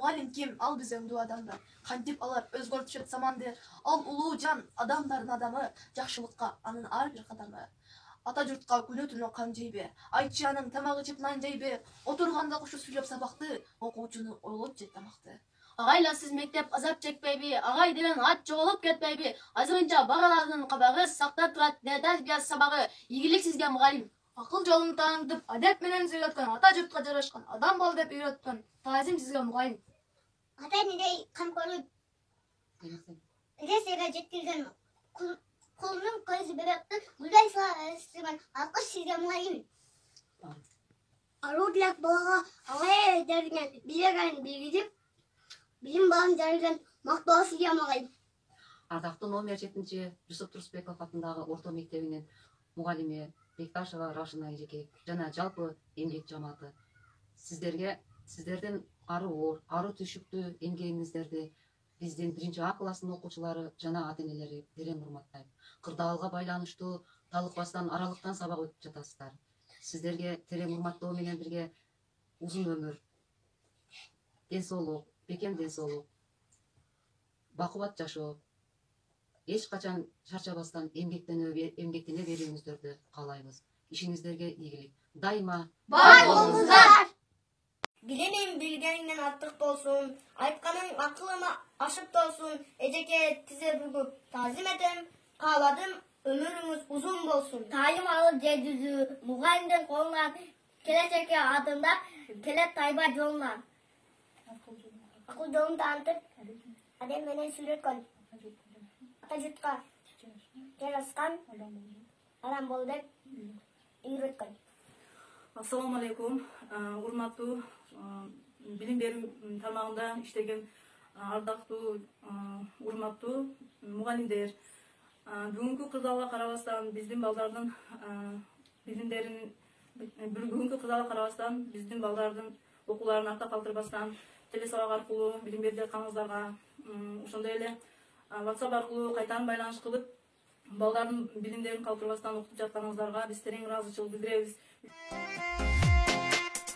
Muğalim kim? Al bize bu adamlar. Kantip alar, özgürtüşet zamandı. Al ulu can, adamların adamı. Жақшылыққа anın ar bir kadamı. Ata-jurtқа күні түні қан жейбе. Айтчаның тамағы жеп нан жейбе. Отырғанда құшы сөйлеп сабақты, оқушыны ойлап жет тамақты. Ағайла сіз мектеп азап чекпейбі, ағай деген ат жоғылып кетпейбі. Азырынша бағалардың қабағы сақтап тұрат тәрбие сабағы. Игілік сізге мұғалим. Ақыл жолын танытып, әдеп менен сөйлеткен, ата-жұртқа жарашқан, адам бол деп үйреткен. Тазим сізге мұғалим. Ата-енедей қамқорлық ресеге жеткізген қолының көзі бебектің гүлдай сыластырған алқыш сізге мұғалим. Ару тілек балаға ағай дәрінен билеген білгізіп, білім балын жарылған мақтауы сізге мұғалим. Ардақты номер 7-ші Жүсіп Тұрысбеков атындағы орта мектебінен мұғалиме Бекташева Рашина Ежеке жана жалпы эмгек жамааты. Сіздерден ару түшүктүү эмгегиңиздерди биздин 1-А класстын окуучулары жана ата-энелери терең урматтайт. Кырдаалга байланыштуу талыкпастан аралыктан сабак өтүп жатасыздар. Сіздерге терең урматтоо менен бирге узун өмүр, ден соолук, бекем ден соолук, бакубат жашоо, эч качан шарчабастан эмгектене берүүңүздөрдү каалайбыз. Ишиңиздерге ийгилик. Дайыма Бай болуңуздар! Билимим билгениңден артык болсун, айтканың акылыма ашып толсун, эжеке тизе бүгүп тазим этем, кааладым өмүрүңүз узун болсун. Тайым алып же жүзүү, мугалимдин колунан келечекке адымдап, келет тайба жолунан. Акыл жолун таанытып, адем менен сүйлөткөн. Ата-журтка жараскан адам бол деп үйрөткөн. Assalamu alaikum. Урматтуу билим берүү тармагында иштеген ардактуу урматтуу мугалимдер. Бүгүнкү кырдаалга карабастан биздин балдардын билимдерин бүгүнкү кырдаалга карабастан биздин балдардын окууларын артта калтырбастан телесабак аркылуу билим берип жатканыңыздарга, ошондой эле WhatsApp аркылуу кайтадан байланыш кылып балдардын билимдерин калтырбастан окутуп жатканыңыздарга биз терең ыраазычылык билдиребиз.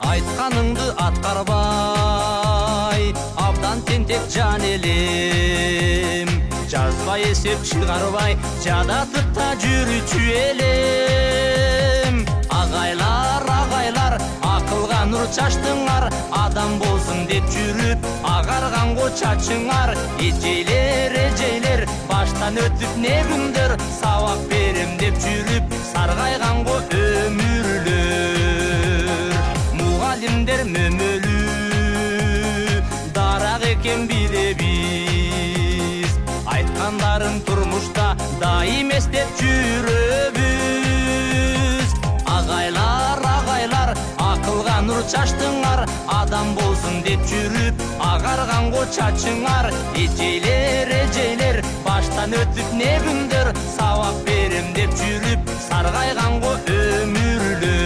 Айтқаныңды атқарбай, абдан тентек жан елем. Жазбай есеп шығарбай, жадатып та жүрүчү элем. Ағайлар, ақылға нұр чаштыңар, адам болсын деп жүрүп, ағарғанго чачыңар. Эжейлер, баштан өтүп не күндер, сабак берем деп жүрүп, сарғайғанго өмүрлөр. Мұғалимдер мөмөлүү, дарак экен билебиз. Айткандарын турмушта дайым эстеп жүрөбүз. Ағайлар, акылга нур чаштыңар, адам болсын деп жүрүп, агарганго чачыңар. Эжейлер, баштан өтүп не күндөр, сабак берем деп жүрүп, саргайганго өмүрлөр.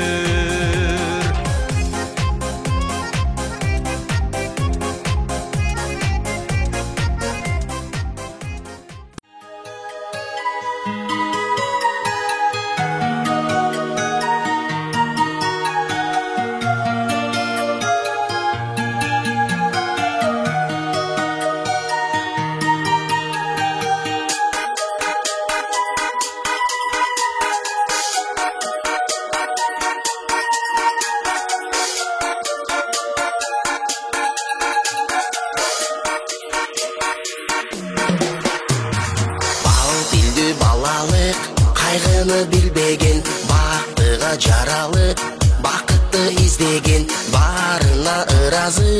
Билбеген, бактыга жаралып, бакытты издеген, барына ыразы,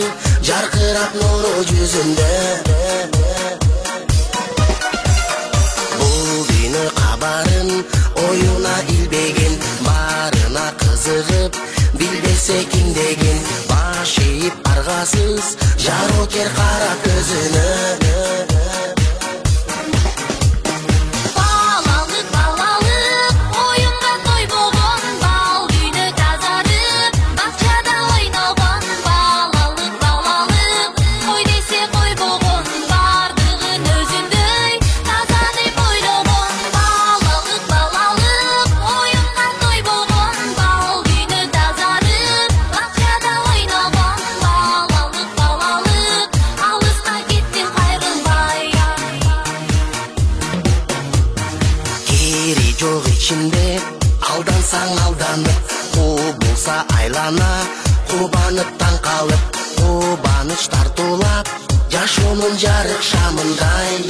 жаркырап нуру жүзүндө. Бул күнү кабарын оюна илбеген, барына кызыгып, билбесе ким деген, баш ийип аргасыз, жарокер кара көзүнө. болса айлана, кубанып таң калып, кубаныч тартуулап, жашоонун жарык шамындай.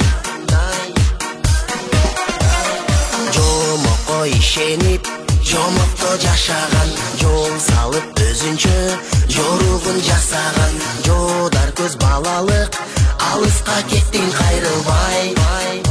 Жомокко ишенип, жомокто жашаган, жол салып өзүнчө жоругун жасаган. Жодар көз балалык, алыска кеттиң кайрылбай.